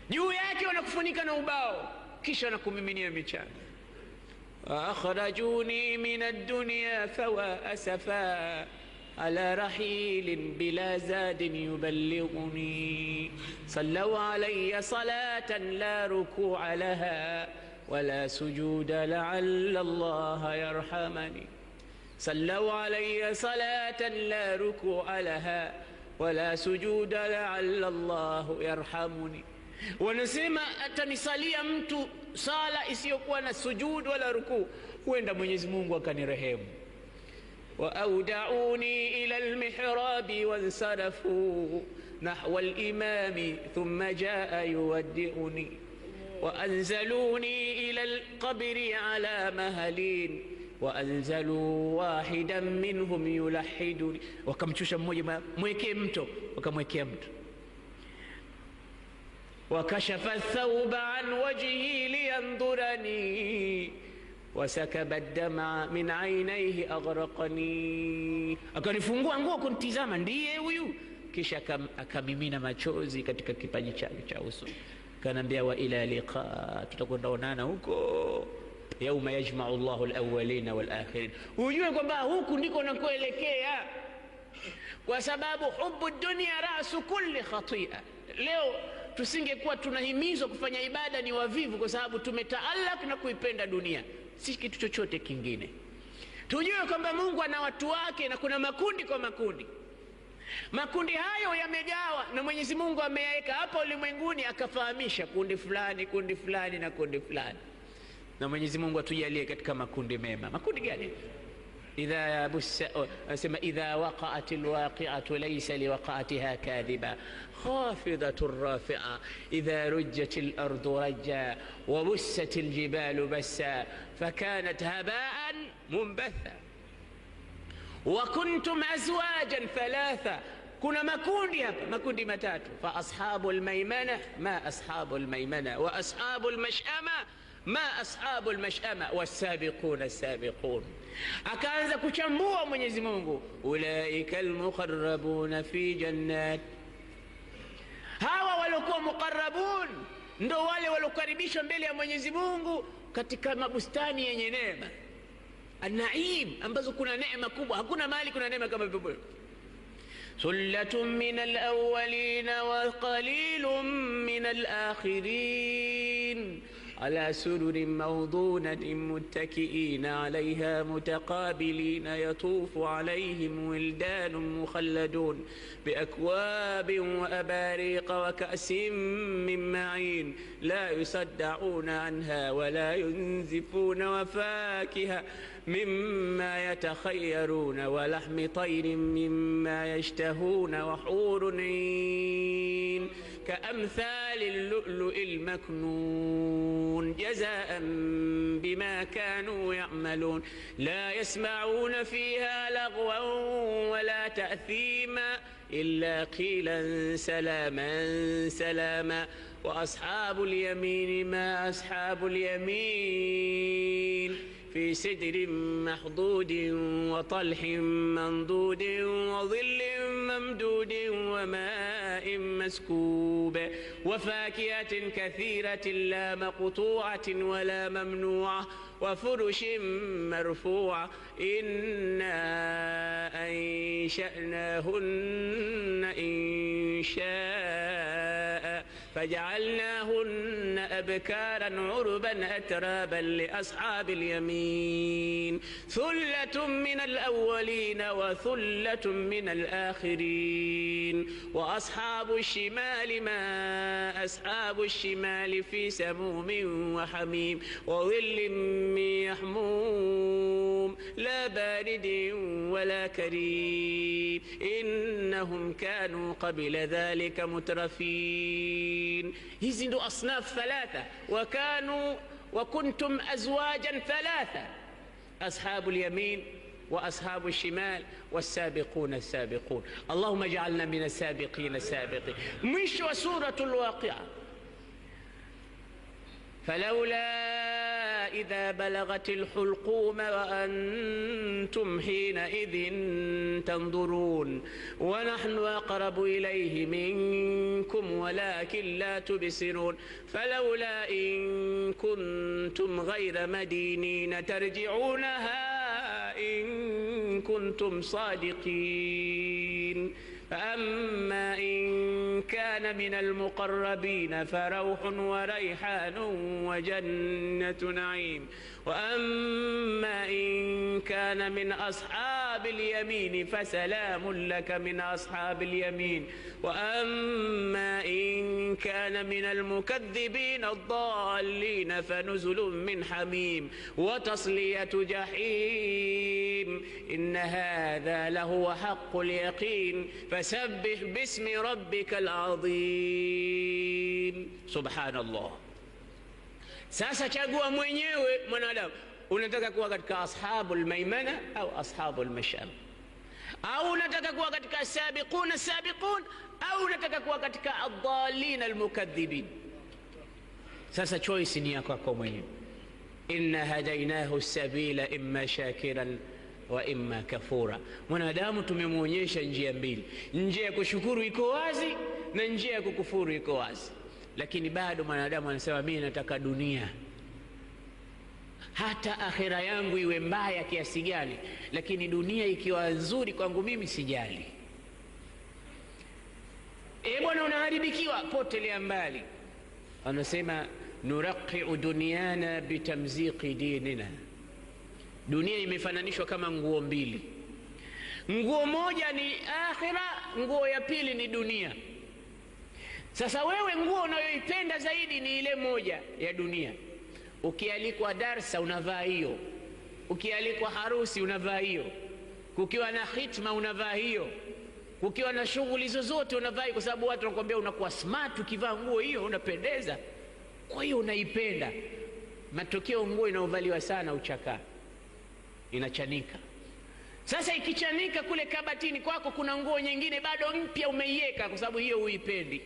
Juu yake wanakufunika na ubao, kisha wanakumiminia michanga. akhrajuni min ad-dunya fawa asafa ala rahilin bila zadin yuballighuni sallu alayya salatan la ruku'a laha ولا سجود لعل الله يرحمني صلوا علي صلاة لا ركوع لها ولا سجود لعل الله يرحمني. Wanasema atanisalia mtu sala isiyokuwa na sujud wala rukuu, huenda Mwenyezi Mungu akanirehemu. wa auda'uni ila al-mihrabi wansarafu nahwa al-imami thumma jaa yuwaddi'uni وأنزلوني إلى القبر على مهلين وأنزلوا واحدا منهم يلحدني. wakamchusha mmoja, mwekee mto, wakamwekea mto. wakashafa thawba an wajhi liyanzurani wasakaba ad-dam'a min 'ainayhi aghraqani. akanifungua nguo kunitizama, ndiye huyu, kisha akamimina machozi katika kipaji chake cha uso. kanambia wa ila liqa, tutakwenda onana huko, yauma yajma'u Allahu al-awwalina wal-akhirin. ujue kwamba huku ndiko nakuelekea, kwa sababu hubu dunya rasu kulli khati'a. leo tusingekuwa tunahimizwa kufanya ibada ni wavivu, kwa sababu tumetaallak na kuipenda dunia, si kitu chochote kingine. tujue kwamba Mungu ana watu wake na kuna makundi kwa makundi. makundi hayo yamegawa na Mwenyezi Mungu ameyaweka hapa ulimwenguni, akafahamisha kundi fulani, kundi fulani na kundi fulani. na Mwenyezi Mungu atujalie katika makundi mema. makundi gani? idha bussa asema idha waqa'atil waqi'atu laysa liwaqa'atiha kadhiba khafidatur rafi'a idha rujjatil ardu rajja wa bussatil jibalu bassa fakanat haba'an munbatha wa kuntum azwajan thalatha. kuna makundi hapa, makundi matatu. fa ashabul maimana ma ashabul maimana wa ashabul mash'ama ma ashabul mash'ama wasabiquna sabiqun. akaanza kuchambua Mwenyezi Mungu, ulaika almuqarrabuna fi jannat. hawa waliokuwa muqarrabun ndo wale waliokaribishwa mbele ya Mwenyezi Mungu katika mabustani yenye neema, an-naim, ambazo kuna neema kubwa. hakuna mahali kuna neema kama pepo. sullatun min al-awwalin wa qalilun min al-akhirin على سرر موضونة متكئين عليها متقابلين يطوف عليهم ولدان مخلدون بأكواب وأباريق وكأس من معين لا يصدعون عنها ولا ينزفون وفاكهة مما يتخيرون ولحم طير مما يشتهون وحور عين كأمثال اللؤلؤ المكنون جزاء بما كانوا يعملون لا يسمعون فيها لغوا ولا تأثيما إلا قيلا سلاما سلاما وأصحاب اليمين ما أصحاب اليمين في سدر محضود وطلح منضود وظل ممدود وماء مسكوب وفاكهة كثيرة لا مقطوعة ولا ممنوعة وفرش مرفوعة إنا أنشأناهن إنشاء فجعلناهن أبكارا عربا أترابا لأصحاب اليمين ثلة من الأولين وثلة من الآخرين وأصحاب الشمال ما أصحاب الشمال في سموم وحميم وظل من يحموم لا بارد ولا كريم إنهم كانوا قبل ذلك مترفين. hizi ndo asnaf thalatha. وكنتم أزواجا ثلاثة أصحاب اليمين وأصحاب الشمال والسابقون السابقون. اللهم اجعلنا من السابقين السابقين. مش وسورة الواقعة فلولا إذا بلغت الحلقوم وأنتم حينئذ تنظرون ونحن أقرب إليه منكم ولكن لا تبصرون فلولا إن كنتم غير مدينين ترجعونها إن كنتم صادقين. فأما إن كان من المقربين فروح وريحان وجنة نعيم وأما إن كان من أصحاب اليمين فسلام لك من أصحاب اليمين وأما إن كان من المكذبين الضالين فنزل من حميم وتصلية جحيم إن هذا لهو حق اليقين فسبح باسم ربك العظيم. سبحان الله. Sasa chagua mwenyewe mwanadamu, unataka kuwa katika ashabul maimana au ashabul masham, au unataka kuwa katika as-sabiqun as-sabiqun, au unataka kuwa katika ad-dallin al-mukadhibin. Sasa choice ni yako mwenyewe. Inna hadainahu as-sabila imma shakiran wa imma kafura. Mwanadamu tumemuonyesha njia mbili, njia ya kushukuru iko wazi na njia ya kukufuru iko wazi, lakini bado mwanadamu anasema mimi nataka dunia, hata akhira yangu iwe mbaya kiasi gani, lakini dunia ikiwa nzuri kwangu mimi sijali. Bwana unaharibikiwa, potelea mbali. Anasema nuraqi'u dunyana bitamziqi dinina. Dunia imefananishwa kama nguo mbili. Nguo moja ni akhira, nguo ya pili ni dunia. Sasa wewe nguo unayoipenda zaidi ni ile moja ya dunia. Ukialikwa darsa unavaa hiyo, ukialikwa harusi unavaa hiyo, kukiwa na khitma unavaa hiyo, kukiwa na shughuli zozote unavaa hiyo, kwa sababu watu wanakuambia unakuwa smart ukivaa nguo hiyo, unapendeza, kwa hiyo unaipenda. Matokeo nguo inaovaliwa sana uchakaa, inachanika. Sasa ikichanika kule kabatini kwako kuna nguo nyingine bado mpya umeiweka, kwa sababu hiyo huipendi.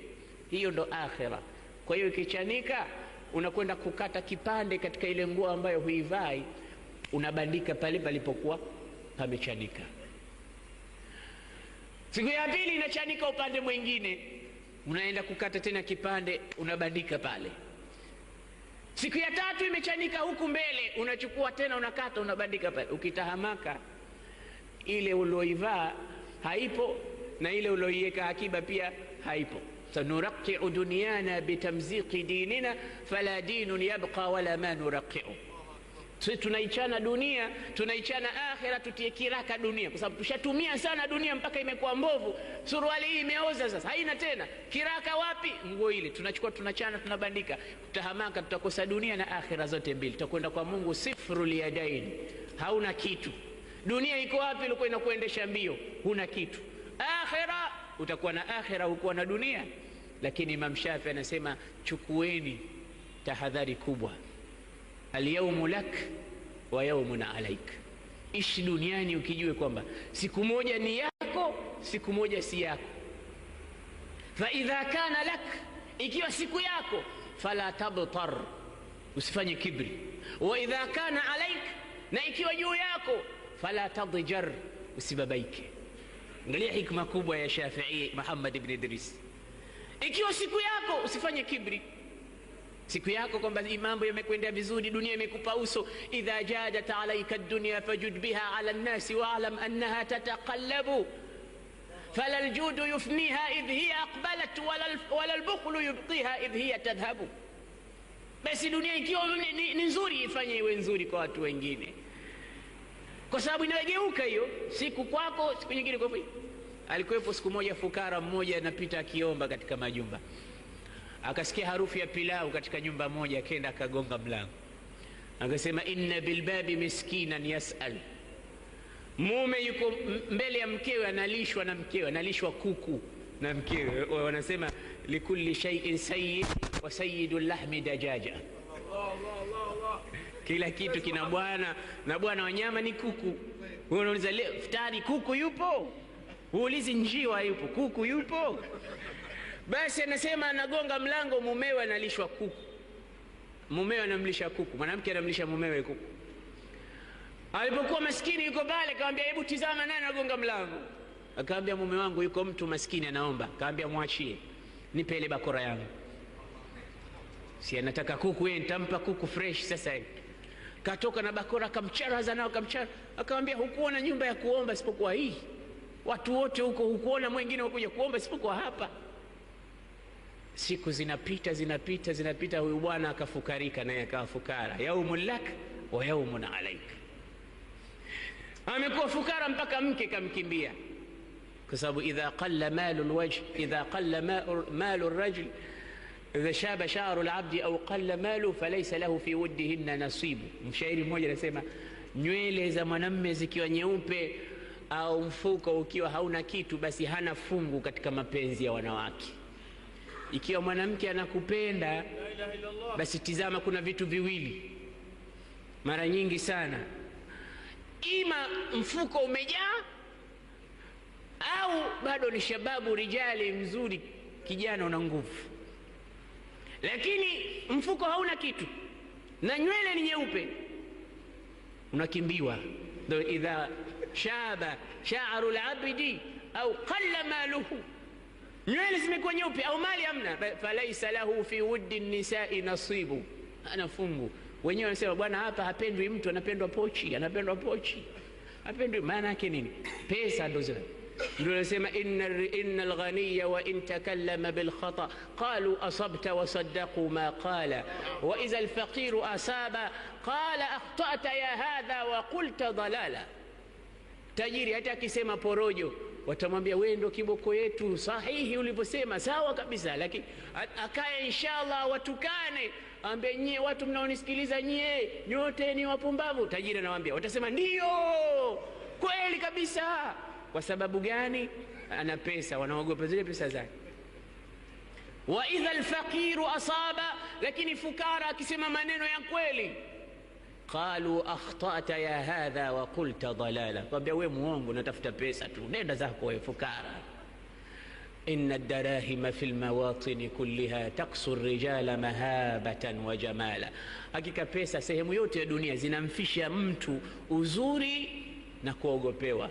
Hiyo ndo akhira. Kwa hiyo ikichanika unakwenda kukata kipande katika ile nguo ambayo huivai, unabandika pale palipokuwa pamechanika. Siku ya pili inachanika upande mwingine, unaenda kukata tena kipande, unabandika pale. Siku ya tatu imechanika huku mbele, unachukua tena unakata, unabandika pale. Ukitahamaka ile ulioivaa haipo na ile ulioiweka akiba pia haipo. sanuraqi'u dunyana bitamziqi dinina fala dinun yabqa wala ma nuraqi'u. Sisi tunaichana dunia, tunaichana akhira, tutie kiraka dunia, kwa sababu tushatumia sana dunia mpaka imekuwa mbovu. Suruali hii imeoza sasa, haina tena kiraka. Wapi? Nguo ile tunachukua, tunachana, tunabandika. Tutahamaka, tutakosa dunia na akhira zote mbili, tutakwenda kwa Mungu sifrul yadain, hauna kitu. Dunia iko wapi? Ilikuwa inakuendesha mbio, huna kitu. Akhira utakuwa na akhira, hukuwa na dunia. Lakini Imam Shafi anasema chukueni tahadhari kubwa, al-yawmu lak wa yawmun alaik. Ishi duniani ukijue kwamba siku moja ni yako, siku moja si yako. Fa idha kana lak, ikiwa siku yako, fala tabtar, usifanye kibri. Wa idha kana alaik, na ikiwa juu yako, fala tadjar, usibabaike. Angalia hikma kubwa ya Shafi'i Muhammad ibn Idris. Ikiwa siku yako, usifanye kibri. Siku yako kwamba mambo yamekwenda vizuri, dunia imekupa uso. Idha jadat alayka ad-dunya fajud biha ala an-nasi wa'lam annaha tataqallabu fala al-judu yufniha idh hiya aqbalat wala al-bukhlu yubqiha idh hiya tadhhabu. Basi dunia ikiwa ni nzuri, ifanye iwe nzuri kwa watu wengine, kwa sababu inageuka hiyo, siku kwako, siku nyingine kwa hiyo. Alikuwepo siku moja fukara mmoja anapita akiomba katika majumba, akasikia harufu ya pilau katika nyumba moja, akaenda akagonga mlango, akasema inna bilbabi miskinan yasal. Mume yuko mbele ya mkewe, analishwa na mkewe, analishwa kuku na mkewe. Wanasema likulli shay'in sayyid wa sayyidul lahmi dajaja. Kila kitu kina bwana, na bwana wa nyama ni kuku. Wewe unauliza leo futari kuku yupo? Uulizi njiwa yupo, kuku yupo? Basi anasema anagonga mlango, mumewe analishwa kuku. Mumewe anamlisha kuku, mwanamke anamlisha mumewe kuku. Alipokuwa maskini yuko pale, akamwambia hebu tizama nani anagonga mlango. Akamwambia mume wangu yuko mtu maskini anaomba. Akamwambia mwachie, nipe ile bakora yangu. Si anataka kuku, yeye nitampa kuku fresh sasa hivi. Katoka na bakora, akamcharaza nao, akamchara. Akamwambia hukuona nyumba ya kuomba isipokuwa hii? Watu wote huko hukuona mwingine wakuja kuomba isipokuwa hapa? Siku zinapita, huyu bwana akafukarika, naye akawa fukara. Yaumun lak wa yaumun alaik. Amekuwa fukara mpaka mke kamkimbia, kwa sababu idha qalla malul wajh, idha qalla malur rajul, idha shaba sha'ru al-'abdi au qalla malu falaysa lahu fi wuddihinna nasibu. Mshairi mmoja anasema nywele za mwanamume zikiwa nyeupe au mfuko ukiwa hauna kitu, basi hana fungu katika mapenzi ya wanawake. Ikiwa mwanamke anakupenda, basi tizama, kuna vitu viwili. mara nyingi sana, ima mfuko umejaa au bado ni shababu rijali mzuri, kijana una nguvu, lakini mfuko hauna kitu na nywele ni nyeupe, unakimbiwa. Ndio idha shaba sha'ru al-abdi au qalla maluhu, nywele zimekuwa nyeupe au mali hamna, falaisa lahu fi wuddi nisa'i nasibu, ana fungu. Wenyewe wanasema bwana, hapa hapendwi mtu, anapendwa pochi, anapendwa pochi, hapendwi. Maana yake nini? Pesa ndo zile. Ndio anasema innal ghaniya wa in takallama bil khata qalu asabta wa saddaqu ma qala wa idha al faqir asaba qala akhta'ta ya hadha wa qulta dalala. Tajiri hata akisema porojo watamwambia wewe ndio kiboko yetu, sahihi ulivyosema, sawa kabisa. Lakini akae inshallah watukane, ambe nyie watu mnaonisikiliza nyie nyote ni wapumbavu, tajiri anawaambia, watasema ndio kweli kabisa. Kwa sababu gani? Ana pesa, wanaogopa zile pesa zake. Wa idha alfaqiru asaba, lakini fukara akisema maneno ya kweli, qalu akhta'ta ya hadha wa qulta dalala, kwambia wewe muongo, natafuta pesa tu, nenda zako wewe fukara. inna ad-darahima fil mawatin kullaha taqsu ar-rijala mahabatan wa jamala, hakika pesa sehemu yote ya dunia zinamfisha mtu uzuri na kuogopewa.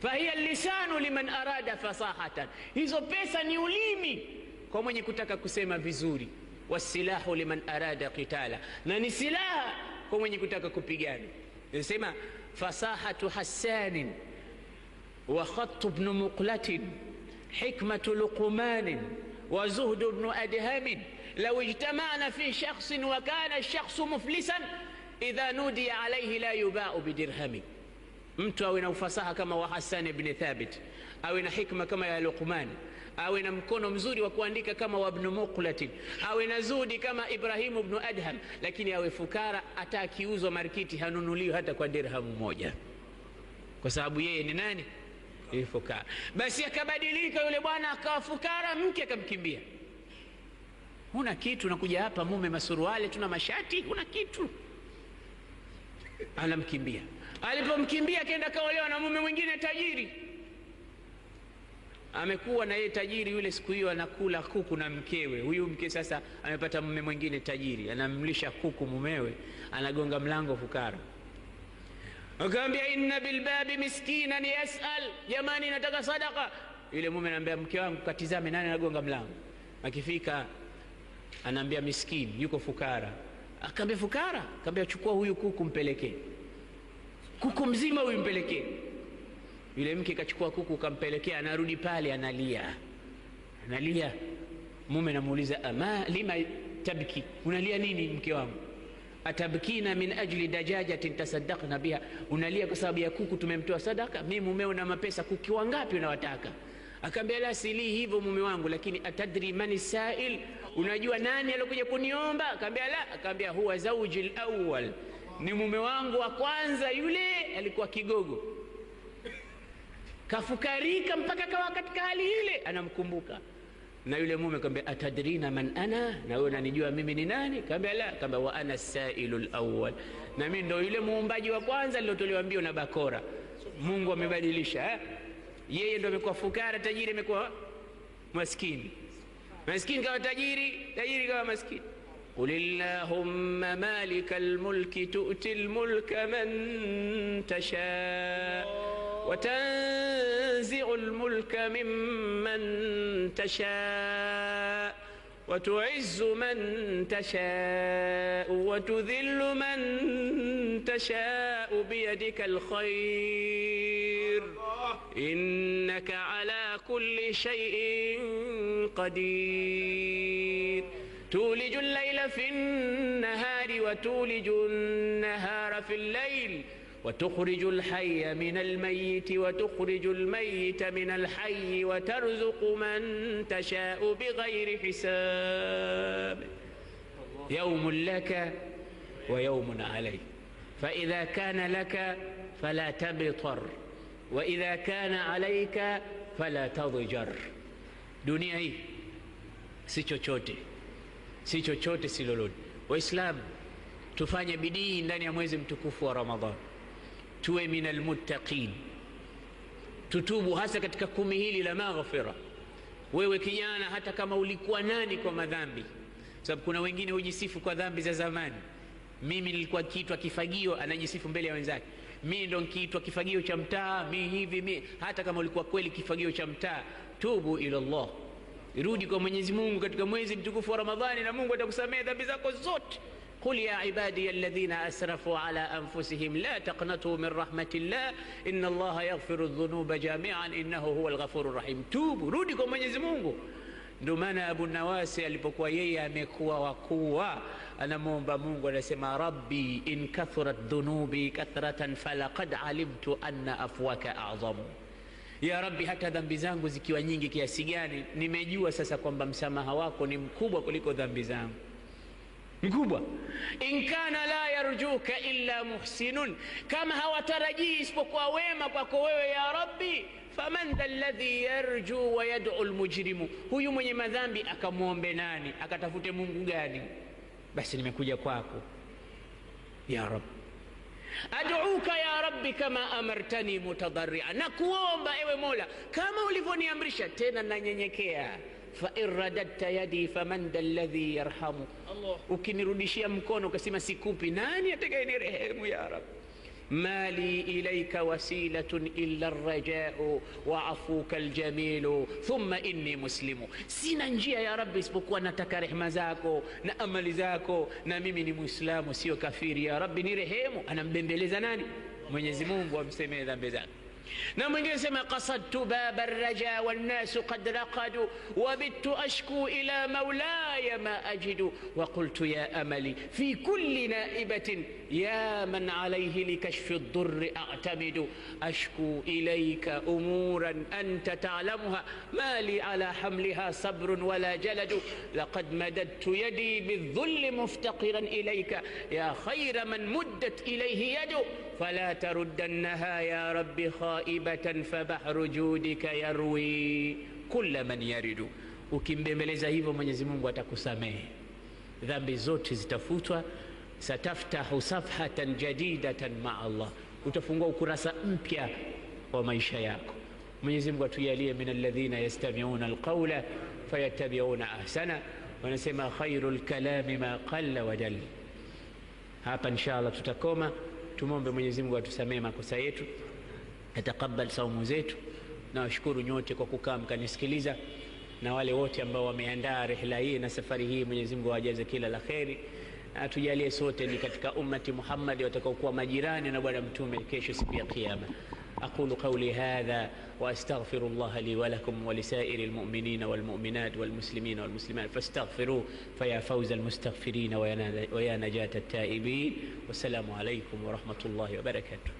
Fahiya lisanu liman arada fasahatan, hizo pesa ni ulimi kwa mwenye kutaka kusema vizuri. Wasilahu liman arada qitala, na ni silaha kwa mwenye kutaka kupigana. Nasema fasahatu Hassan wa khatt ibn Muqlat, hikmatu Luqman wa zuhd ibn Adham, law ijtama'na fi shakhs wa kana ash-shakhs muflisan idha nudiya alayhi la yuba'u bidirham. Mtu awe na ufasaha kama wa Hassan ibn Thabit, awe na hikma kama ya Luqman, awe na mkono mzuri wa kuandika kama wa ibn Muqlat, awe na zudi kama Ibrahim ibn Adham, lakini awe fukara, hata akiuzwa markiti hanunuliwi hata kwa dirhamu moja, kwa sababu yeye ni nani? Ni fukara. Basi akabadilika yule bwana akawa fukara, mke akamkimbia. Huna kitu, nakuja hapa mume masuruali tuna mashati, huna kitu. Anamkimbia. Alipomkimbia akaenda kaolewa na mume mwingine tajiri. Amekuwa na yeye tajiri yule, siku hiyo anakula kuku na mkewe. Huyu mke sasa amepata mume mwingine tajiri, anamlisha kuku mumewe, anagonga mlango fukara. Akamwambia inna bilbabi miskinan yasal, jamani nataka sadaka. Yule mume anamwambia mke wangu katizame nani anagonga mlango. Akifika anamwambia miskini, yuko fukara. Akamwambia fukara, akamwambia chukua huyu kuku mpelekee, kuku mzima huyu mpelekee. Yule mke kachukua kuku kampelekea, anarudi pale analia. Analia. Mume anamuuliza ama lima tabki, unalia nini mke wangu? Atabkina min ajli dajajatin tasaddaqna biha, unalia kwa sababu ya kuku tumemtoa sadaka? Mimi mumeo na mapesa, kuku wangapi unawataka? Akamwambia la, sili hivyo mume wangu, lakini atadri mani sa'il, unajua nani alikuja kuniomba? Akamwambia la. Akamwambia huwa zawji al-awwal, ni mume wangu wa kwanza, yule alikuwa kigogo, kafukarika mpaka kawa katika hali ile, anamkumbuka. Na yule mume akamwambia atadrina man ana, na wewe unanijua mimi ni nani? Akamwambia la. Akamwambia wa ana as-sailul awwal, na mimi ndio yule muombaji wa kwanza nilotolewa mbio na bakora. Mungu amebadilisha, yeye ndio amekuwa fukara, tajiri amekuwa maskini, maskini kawa tajiri, tajiri kawa maskini. قل اللهم مالك الملك تؤتي الملك من تشاء وتنزع الملك ممن تشاء وتعز من تشاء وتذل من تشاء بيدك الخير إنك على كل شيء قدير تولج الليل في النهار وتولج النهار في الليل وتخرج الحي من الميت وتخرج الميت من الحي وترزق من تشاء بغير حساب يوم لك ويوم عليك فإذا كان لك فلا تبطر وإذا كان عليك فلا تضجر. Dunia hii si chochote, si chochote, si lolote. Waislamu tufanye bidii ndani ya mwezi mtukufu wa Ramadhani, tuwe minal muttaqin, tutubu hasa katika 10 hili la maghfira. Wewe kijana, hata kama ulikuwa nani kwa madhambi, sababu kuna wengine hujisifu kwa dhambi za zamani. Mimi nilikuwa kiitwa kifagio, anajisifu mbele ya wenzake, mimi ndo nikiitwa kifagio cha mtaa, mimi hivi mimi. Hata kama ulikuwa kweli kifagio cha mtaa, tubu ila Allah, rudi kwa Mwenyezi Mungu katika mwezi mtukufu wa Ramadhani, na Mungu atakusamehe dhambi zako zote. قل يا عبادي الذين أسرفوا على أنفسهم لا تقنطوا من رحمة الله إن الله يغفر الذنوب جميعا إنه هو الغفور الرحيم. توبوا، rudi kwa Mwenyezi Mungu. Ndio maana Abu Nawasi alipokuwa yeye amekuwa wakua, anamuomba Mungu, anasema rabbi in kathurat dhunubi kathratan falaqad alimtu anna afwaka a'zamu. Ya Rabbi, hata dhambi zangu zikiwa nyingi kiasi gani, nimejua sasa kwamba msamaha wako ni mkubwa kuliko dhambi zangu, mkubwa. In kana la yarjuka illa muhsinun, kama hawatarajii isipokuwa wema kwako wewe ya Rabbi, faman dha alladhi yarju wa yad'u almujrimu, huyu mwenye madhambi akamuombe nani, akatafute Mungu gani? Basi nimekuja kwako ya Rabbi, ad'uka ya Rabbi kama amartani mutadarri'an, nakuomba ewe Mola kama ulivyoniamrisha, tena nanyenyekea. Fa irradadta yadi faman dha alladhi yarhamu, ukinirudishia mkono ukasema sikupi, nani atakayenirehemu ya Rabbi? mali ilayka wasilatun illa arraja'u wa afuka aljamilu thumma inni muslimu, sina njia ya Rabbi isipokuwa nataka rehema zako na amali zako, na mimi ni Muislamu sio kafiri, ya Rabbi nirehemu. Anambembeleza nani? Mwenyezi Mungu amsemee dhambi zake. Na mwingine sema qasadtu baba arraja wan nasu qad raqadu wa bittu ashku ila maulaya ma ajidu wa qultu ya amali fi kulli naibatin ya man alayhi likashfi ad-durr a'tamidu ashku ilayka umuran anta ta'lamuha ma li ala hamliha sabrun wala jaladu laqad madadtu yadi bidh-dhulli muftaqiran ilayka ya khayra man muddat ilayhi yadu fala taruddannaha ya rabbi khaibatan fabahru judika yarwi kulla man yaridu. Ukimbembeleza hivyo Mwenyezi Mungu atakusamehe dhambi zote, zitafutwa. Sataftahu safhatan jadidatan ma Allah, utafungua ukurasa mpya wa maisha yako. Mwenyezi Mungu atujalie min alladhina yastami'una alqawla fayattabi'una ahsana. Wanasema khairul kalami ma qalla wa dalla. Hapa inshallah tutakoma. Tumombe Mwenyezi Mungu atusamee makosa yetu, atakabali saumu zetu. Na washukuru nyote kwa kukaa mkanisikiliza, na wale wote ambao wameandaa rihla hii na safari hii, Mwenyezi Mungu awajaze kila la kheri. Atujalie sote ni katika ummati Muhammad watakaokuwa majirani na bwana mtume kesho siku ya kiyama. أقول قولي هذا وأستغفر الله لي ولكم ولسائر المؤمنين والمؤمنات والمسلمين والمسلمات فاستغفروه فيا فوز المستغفرين ويا نجاة التائبين. والسلام عليكم ورحمة الله وبركاته.